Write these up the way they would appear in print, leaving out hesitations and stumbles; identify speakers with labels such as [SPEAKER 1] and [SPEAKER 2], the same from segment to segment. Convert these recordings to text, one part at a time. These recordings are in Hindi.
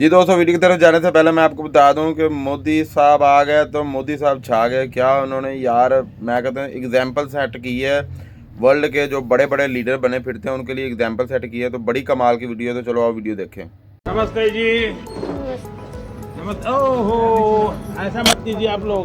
[SPEAKER 1] जी दोस्तों, वीडियो की तरफ जाने से पहले मैं आपको बता दूं कि मोदी साहब आ गए तो मोदी साहब छा गए। क्या उन्होंने यार, मैं कहता हूँ एग्जाम्पल सेट की है। वर्ल्ड के जो बड़े बड़े लीडर बने फिरते हैं उनके लिए एग्जाम्पल सेट की है, तो बड़ी कमाल की वीडियो है। तो चलो आप वीडियो देखें।
[SPEAKER 2] नमस्ते जी। नमस्ते। ओहो, ऐसा मत कीजिए आप लोग।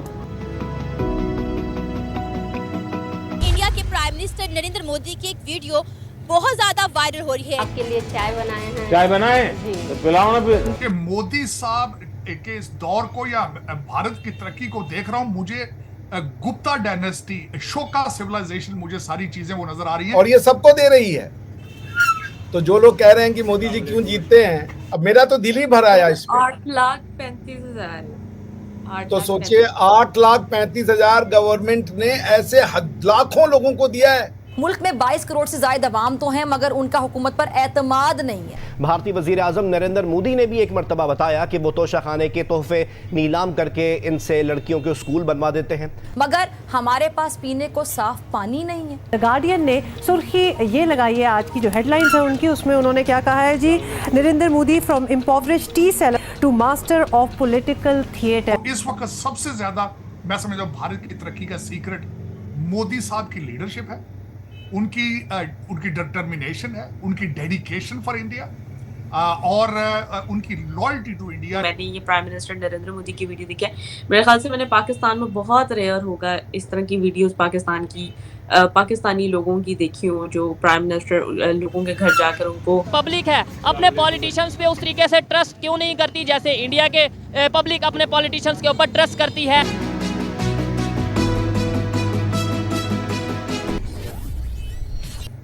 [SPEAKER 3] इंडिया के प्राइम मिनिस्टर नरेंद्र मोदी की एक वीडियो बहुत ज्यादा वायरल हो रही है।
[SPEAKER 4] आपके लिए चाय बनाए हैं।
[SPEAKER 2] चाय बनाए तो पिलाओ ना फिर।
[SPEAKER 5] कि मोदी साहब के इस दौर को या भारत की तरक्की को देख रहा हूं, मुझे गुप्ता डायनेस्टी, शोका सिविलाइजेशन, मुझे सारी चीजें वो नजर आ रही हैं।
[SPEAKER 6] और ये सबको दे रही है। तो जो लोग कह रहे हैं कि मोदी जी क्यों जीतते हैं, अब मेरा तो दिल ही भर आया इस पे।
[SPEAKER 4] 8,35,000।
[SPEAKER 6] तो सोचिए, 8,35,000 गवर्नमेंट ने ऐसे लाखों लोगों को दिया है।
[SPEAKER 7] मुल्क में 22 करोड़ से ज्यादा अवाम तो हैं, मगर उनका हुकूमत पर एतमाद नहीं है।
[SPEAKER 8] भारतीय वजीर आजम नरेंद्र मोदी ने भी एक मरतबा बताया कि वो तोशाखाने के तोहफे नीलाम करके इनसे लड़कियों के स्कूल बनवा देते हैं,
[SPEAKER 7] मगर हमारे पास पीने को साफ पानी नहीं है।
[SPEAKER 9] द गार्डियन ने सुर्खी ये लगाई है आज की जो हेडलाइंस है उनकी, उसमें उन्होंने क्या कहा है जी, Narendra Modi from impoverished tea seller to master of political theatre.
[SPEAKER 5] इस वक्त सबसे ज्यादा मैं समझता हूं भारत की तरक्की का सीक्रेट मोदी साहब की लीडरशिप है, उनकी डिटर्मिनेशन है, उनकी डेडिकेशन फॉर इंडिया और उनकी लॉयल्टी टू इंडिया।
[SPEAKER 10] मैंने ये प्राइम मिनिस्टर नरेंद्र मोदी की वीडियो देखी है। मेरे ख्याल से मैंने पाकिस्तान में बहुत रेयर होगा इस तरह की वीडियोस पाकिस्तानी लोगों की देखी हो, जो प्राइम मिनिस्टर लोगों के घर जाकर उनको।
[SPEAKER 11] पब्लिक है अपने पॉलिटिशियंस पे उस तरीके से ट्रस्ट क्यों नहीं करती जैसे इंडिया के पब्लिक अपने पॉलिटिशियंस के ऊपर ट्रस्ट करती है।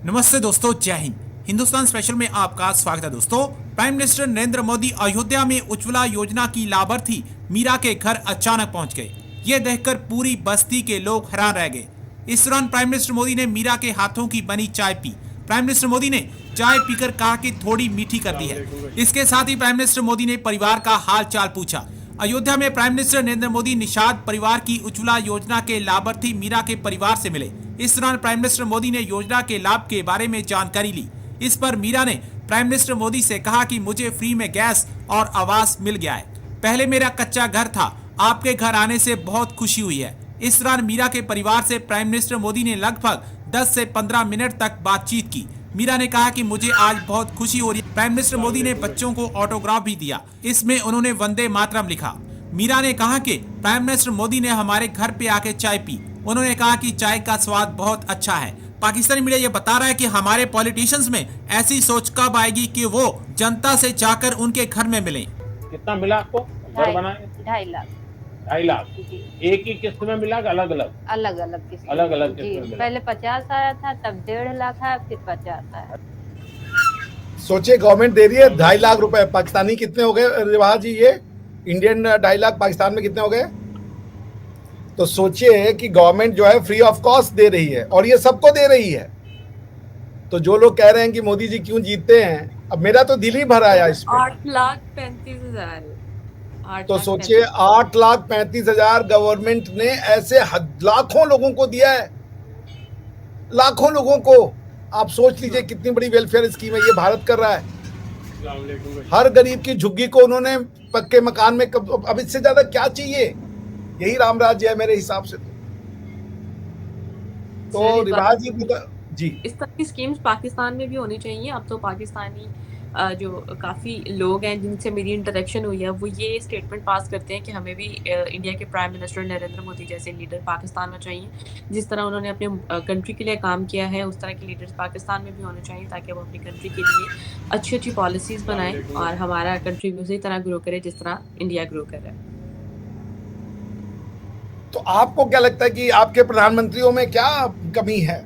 [SPEAKER 12] नमस्ते दोस्तों, जय हिंद। हिंदुस्तान स्पेशल में आपका स्वागत है दोस्तों। प्राइम मिनिस्टर नरेंद्र मोदी अयोध्या में उज्ज्वला योजना की लाभार्थी मीरा के घर अचानक पहुंच गए। ये देखकर पूरी बस्ती के लोग हैरान रह गए। इस दौरान प्राइम मिनिस्टर मोदी ने मीरा के हाथों की बनी चाय पी। प्राइम मिनिस्टर मोदी ने चाय पीकर कहा कि थोड़ी मीठी करती है। इसके साथ ही प्राइम मिनिस्टर मोदी ने परिवार का हाल चाल पूछा। अयोध्या में प्राइम मिनिस्टर नरेंद्र मोदी निषाद परिवार की उज्ज्वला योजना के लाभार्थी मीरा के परिवार से मिले। इस दौरान प्राइम मिनिस्टर मोदी ने योजना के लाभ के बारे में जानकारी ली। इस पर मीरा ने प्राइम मिनिस्टर मोदी से कहा कि मुझे फ्री में गैस और आवास मिल गया है। पहले मेरा कच्चा घर था, आपके घर आने से बहुत खुशी हुई है। इस दौरान मीरा के परिवार से प्राइम मिनिस्टर मोदी ने लगभग 10 से 15 मिनट तक बातचीत की। मीरा ने कहा कि मुझे आज बहुत खुशी हो रही है। प्राइम मिनिस्टर मोदी ने बच्चों को ऑटोग्राफ भी दिया। इसमें उन्होंने वंदे मातरम लिखा। मीरा ने कहा कि प्राइम मिनिस्टर मोदी ने हमारे घर पे आके चाय पी। उन्होंने कहा कि चाय का स्वाद बहुत अच्छा है। पाकिस्तानी मीडिया ये बता रहा है कि हमारे पॉलिटिशियंस में ऐसी सोच कब आएगी कि वो जनता से जाकर उनके घर में मिलें।
[SPEAKER 2] कितना मिला आपको? घर बनाए
[SPEAKER 4] 2.5 लाख।
[SPEAKER 2] 2.5 लाख एक ही किस्त में मिला? अलग अलग
[SPEAKER 4] किस्त।
[SPEAKER 2] अलग अलग किस्त में मिला।
[SPEAKER 4] पहले 50 आया था, तब 1.5 लाख आया, फिर 50 आया।
[SPEAKER 6] सोचिए, गवर्नमेंट दे रही है 2.5 लाख रुपए। पाकिस्तानी कितने हो गए रिवाज जी? ये इंडियन 2.5 लाख पाकिस्तान में कितने हो गए? तो सोचिए कि गवर्नमेंट जो है फ्री ऑफ कॉस्ट दे रही है, और ये सबको दे रही है। तो जो लोग कह रहे हैं कि मोदी जी क्यों जीतते हैं, अब मेरा तो दिल ही भर आया इस पे।
[SPEAKER 4] 8,35,000।
[SPEAKER 6] तो सोचिए, 8,35,000 गवर्नमेंट ने ऐसे लाखों लोगों को दिया है, लाखों लोगों को। आप सोच लीजिए कितनी बड़ी वेलफेयर स्कीम है ये भारत कर रहा है। हर गरीब की झुग्गी को उन्होंने पक्के मकान में, अब इससे ज्यादा क्या चाहिए? यही राम राज्य है मेरे हिसाब से। तो रिवाज जी,
[SPEAKER 10] इस तरह की स्कीम्स पाकिस्तान में भी होनी चाहिए। अब तो पाकिस्तानी जो काफ़ी लोग हैं जिनसे मेरी इंटरेक्शन हुई है, वो ये स्टेटमेंट पास करते हैं कि हमें भी इंडिया के प्राइम मिनिस्टर नरेंद्र मोदी जैसे लीडर पाकिस्तान में चाहिए। जिस तरह उन्होंने अपने कंट्री के लिए काम किया है, उस तरह के लीडर्स पाकिस्तान में भी होने चाहिए, ताकि वो अपनी कंट्री के लिए अच्छी अच्छी पॉलिसीज़ बनाएं और हमारा कंट्री भी उसी तरह ग्रो करे जिस तरह इंडिया ग्रो कर रहा है।
[SPEAKER 6] तो आपको क्या लगता है कि आपके प्रधानमंत्रियों में क्या कमी है?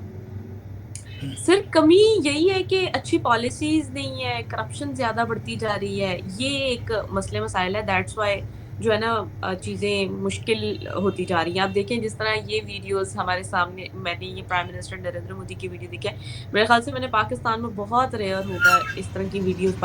[SPEAKER 10] सिर्फ कमी यही है कि अच्छी पॉलिसीज नहीं है, करप्शन ज़्यादा बढ़ती जा रही है। ये एक मसले मसाइल है। दैट्स वाई जो है ना चीज़ें मुश्किल होती जा रही हैं। आप देखें जिस तरह ये वीडियोस हमारे सामने, मैंने ये प्राइम मिनिस्टर नरेंद्र मोदी की वीडियो देखी है। मेरे ख्याल से मैंने पाकिस्तान में बहुत रेयर होगा इस तरह की वीडियोस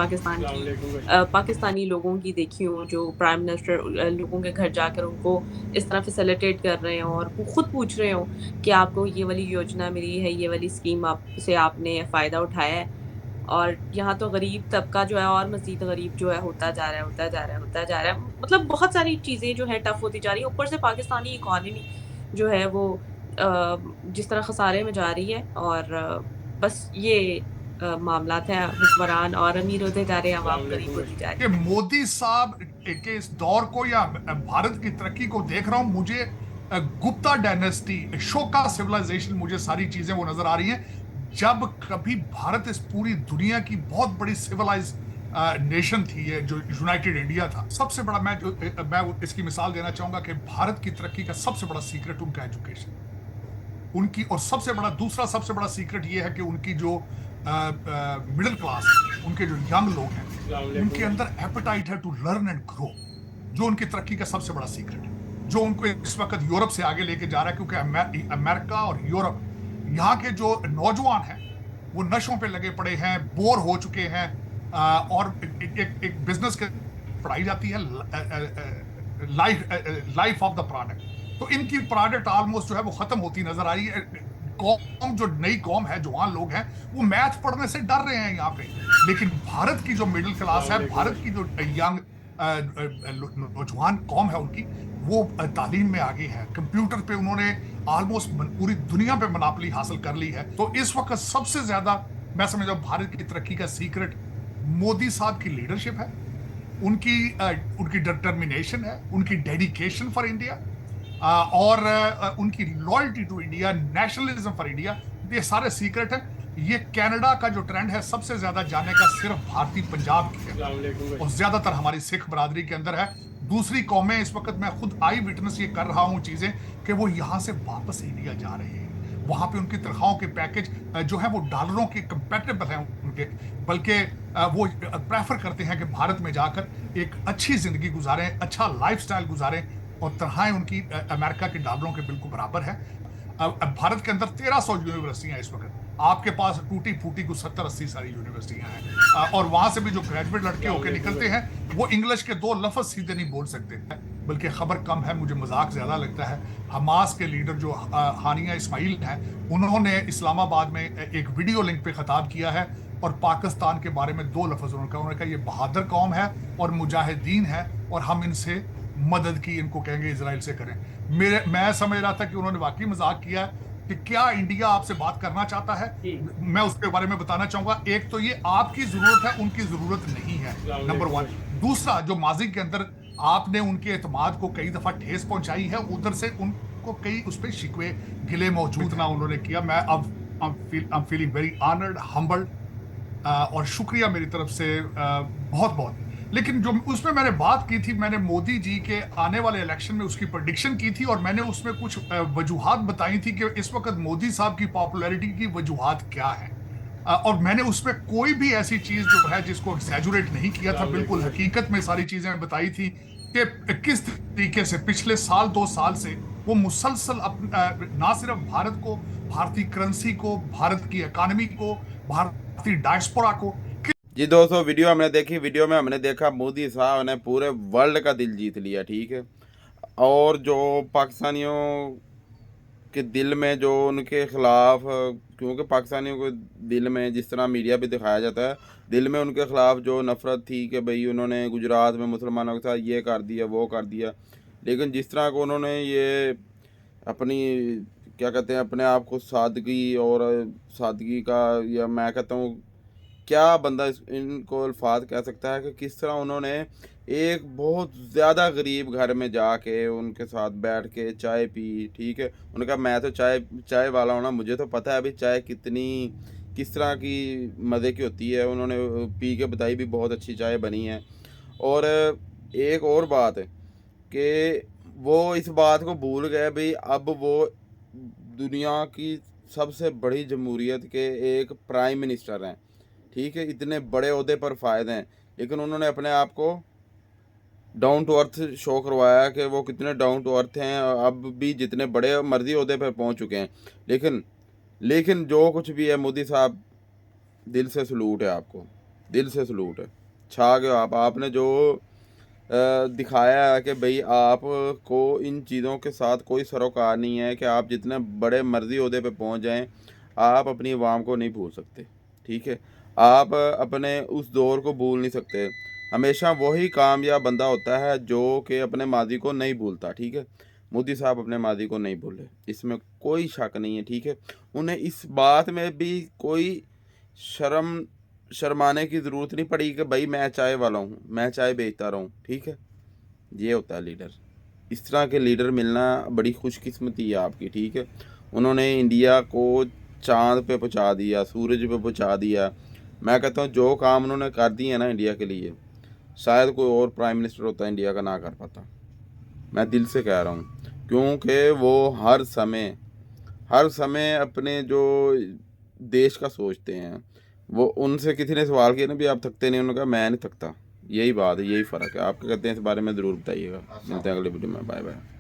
[SPEAKER 10] पाकिस्तानी लोगों की देखी हो, जो प्राइम मिनिस्टर लोगों के घर जाकर उनको इस तरह फैसिलिटेट कर रहे हों और खुद पूछ रहे हों कि आपको ये वाली योजना मिली है, ये वाली स्कीम से आपने फ़ायदा उठाया है। और यहाँ तो गरीब तबका जो है और मज़ीद गरीब जो है होता जा रहा है। मतलब बहुत सारी चीज़ें जो है टफ़ होती जा रही है। ऊपर से पाकिस्तानी इकॉनमी जो है वो जिस तरह खसारे में जा रही है और बस ये मामलात हैं, हुक्मरान और अमीर होते जा रहे हैं, अवाम गरीब होती जा रही
[SPEAKER 5] कि
[SPEAKER 10] है।
[SPEAKER 5] मोदी साहब के इस दौर को या भारत की तरक्की को देख रहा हूं, मुझे गुप्ता डायनेस्टी, शोका सिविलाइजेशन, मुझे सारी चीजें वो नजर आ रही हैं। जब कभी भारत इस पूरी दुनिया की बहुत बड़ी सिविलाइज नेशन थी, ये जो यूनाइटेड इंडिया था, सबसे बड़ा मैं इसकी मिसाल देना चाहूंगा कि भारत की तरक्की का सबसे बड़ा सीक्रेट उनका एजुकेशन, उनकी, और दूसरा सबसे बड़ा सीक्रेट ये है कि उनकी जो मिडिल क्लास है, उनके जो यंग लोग हैं, उनके अंदर एपेटाइट है टू लर्न एंड ग्रो, जो उनकी तरक्की का सबसे बड़ा सीक्रेट है, जो उनको इस वक्त यूरोप से आगे लेके जा रहा है। क्योंकि अमेरिका और यूरोप, यहाँ के जो नौजवान हैं वो नशों पे लगे पड़े हैं, बोर हो चुके हैं, और एक बिजनेस के पढ़ाई जाती है लाइफ ऑफ द प्रोडक्ट, तो इनकी प्रोडक्ट ऑलमोस्ट जो है वो खत्म होती नजर आ रही है। कौम, जो नई कौम है, जवान लोग हैं, वो मैथ पढ़ने से डर रहे हैं यहाँ पे। लेकिन भारत की जो मिडिल क्लास है, भारत की जो यंग नौजवान कौम है, उनकी वो तालीम में आगे है। कंप्यूटर पे उन्होंने ऑलमोस्ट पूरी दुनिया पे मनापली हासिल कर ली है। तो इस वक्त सबसे ज्यादा मैं समझता हूँ भारत की तरक्की का सीक्रेट मोदी साहब की लीडरशिप है, उनकी डिटर्मिनेशन है, उनकी डेडिकेशन फॉर इंडिया, और उनकी loyalty to India, nationalism for India. ये सारे सीक्रेट है। ये कनाडा का जो ट्रेंड है सबसे ज्यादा जाने का सिर्फ भारतीय पंजाब के अंदर और ज्यादातर हमारी सिख बरादरी के अंदर है। दूसरी कौमें, इस वक्त मैं खुद आई विटनेस ये कर रहा हूं चीजें, कि वो यहां से वापस इंडिया जा रहे हैं। वहां पे उनकी तनख्वाहों के पैकेज जो है वो डॉलरों के कंपेटेबल हैं उनके, बल्कि वो प्रेफर करते हैं कि भारत में जाकर एक अच्छी जिंदगी गुजारें, अच्छा लाइफस्टाइल गुजारें, और तनख्वाहें उनकी अमेरिका के डॉलरों के बिल्कुल बराबर है। भारत के अंदर 1300 यूनिवर्सिटियां इस वक्त, आपके पास टूटी फूटी कुछ 70-80 सारी यूनिवर्सिटियां हैं, और वहां से भी जो ग्रेजुएट लड़के होकर निकलते हैं वो इंग्लिश के 2 लफ्ज सीधे नहीं बोल सकते, बल्कि खबर कम है, मुझे मजाक ज्यादा लगता है। हमास के लीडर जो हानिया इस्माइल हैं, उन्होंने इस्लामाबाद में एक वीडियो लिंक पे खिताब किया है और पाकिस्तान के बारे में 2 लफ्ज उन्होंने कहा, ये बहादुर कौम है और मुजाहिदीन है, और हम इनसे मदद की, इनको कहेंगे इजराइल से करें। मैं समझ रहा था कि उन्होंने वाकई मजाक किया है, कि क्या इंडिया आपसे बात करना चाहता है। मैं उसके बारे में बताना चाहूंगा। एक तो ये आपकी जरूरत है, उनकी जरूरत नहीं है, नंबर 1। दूसरा, जो माजी के अंदर आपने उनके एतमाद को कई दफा ठेस पहुंचाई है, उधर से उनको कई उस पर शिकवे गिले मौजूद ना उन्होंने किया। मैं अब फीलिंग वेरी ऑनर्ड, हम्बल्ड, और शुक्रिया मेरी तरफ से बहुत बहुत। लेकिन जो उसमें मैंने बात की थी, मैंने मोदी जी के आने वाले इलेक्शन में उसकी प्रेडिक्शन की थी, और मैंने उसमें कुछ वजूहात बताई थी कि इस वक्त मोदी साहब की पॉपुलैरिटी की वजूहात क्या है, और मैंने उसमें कोई भी ऐसी चीज जो है जिसको एक्सैजुरेट नहीं किया था, बिल्कुल हकीकत में सारी चीजें बताई थी कि किस तरीके से पिछले 2 साल से वो मुसलसल ना सिर्फ भारत को, भारतीय करेंसी को, भारत की इकोनॉमी को, भारतीय डायस्पोरा को।
[SPEAKER 1] जी दोस्तों, वीडियो हमने देखी। वीडियो में हमने देखा मोदी साहब ने पूरे वर्ल्ड का दिल जीत लिया, ठीक है। और जो पाकिस्तानियों के दिल में जो उनके ख़िलाफ़, क्योंकि पाकिस्तानियों के दिल में, जिस तरह मीडिया पे दिखाया जाता है, दिल में उनके ख़िलाफ़ जो नफ़रत थी कि भाई उन्होंने गुजरात में मुसलमानों के साथ ये कर दिया, वो कर दिया। लेकिन जिस तरह को उन्होंने ये अपनी, क्या कहते हैं, अपने आप को सादगी का, या मैं कहता हूँ, क्या बंदा इनको अल्फाज कह सकता है कि किस तरह उन्होंने एक बहुत ज़्यादा गरीब घर में जाके उनके साथ बैठ के चाय पी, ठीक है। उनका, मैं तो चाय वाला हूँ ना, मुझे तो पता है अभी चाय किस तरह की मज़े की होती है। उन्होंने पी के बताई भी, बहुत अच्छी चाय बनी है। और एक और बात है कि वो इस बात को भूल गए भाई, अब वो दुनिया की सबसे बड़ी जमहूरियत के एक प्राइम मिनिस्टर हैं, ठीक है। इतने बड़े ओहदे पर फायदे हैं, लेकिन उन्होंने अपने आप को डाउन टू अर्थ शो करवाया कि वो कितने डाउन टू अर्थ हैं। अब भी जितने बड़े मर्जी ओहदे पर पहुंच चुके हैं। लेकिन जो कुछ भी है, मोदी साहब, दिल से सलूट है आपको, दिल से सलूट है। छा गए आपने जो दिखाया है कि भाई आपको इन चीज़ों के साथ कोई सरोकार नहीं है, कि आप जितने बड़े मर्जी ओहदे पे पहुंच जाएं, आप अपनी आवाम को नहीं भूल सकते, ठीक है। आप अपने उस दौर को भूल नहीं सकते। हमेशा वही कामयाब बंदा होता है जो कि अपने माजी को नहीं भूलता, ठीक है। मोदी साहब अपने माजी को नहीं भूले, इसमें कोई शक नहीं है, ठीक है। उन्हें इस बात में भी कोई शर्माने की ज़रूरत नहीं पड़ी कि भाई मैं चाय वाला हूँ, मैं चाय बेचता रहूँ, ठीक है। ये होता है लीडर। इस तरह के लीडर मिलना बड़ी खुशकिस्मती है आपकी, ठीक है। उन्होंने इंडिया को चांद पे पहुंचा दिया, सूरज पे पहुंचा दिया। मैं कहता हूँ जो काम उन्होंने कर दिए ना इंडिया के लिए, शायद कोई और प्राइम मिनिस्टर होता है इंडिया का ना कर पाता। मैं दिल से कह रहा हूँ, क्योंकि वो हर समय अपने जो देश का सोचते हैं। वो उनसे किसी ने सवाल किया ना भी आप थकते नहीं, उन्होंने कहा मैं नहीं थकता। यही बात है, यही फ़र्क है। आप क्या कहते हैं इस बारे में ज़रूर बताइएगा। मिलते हैं अगले वीडियो में। Bye bye.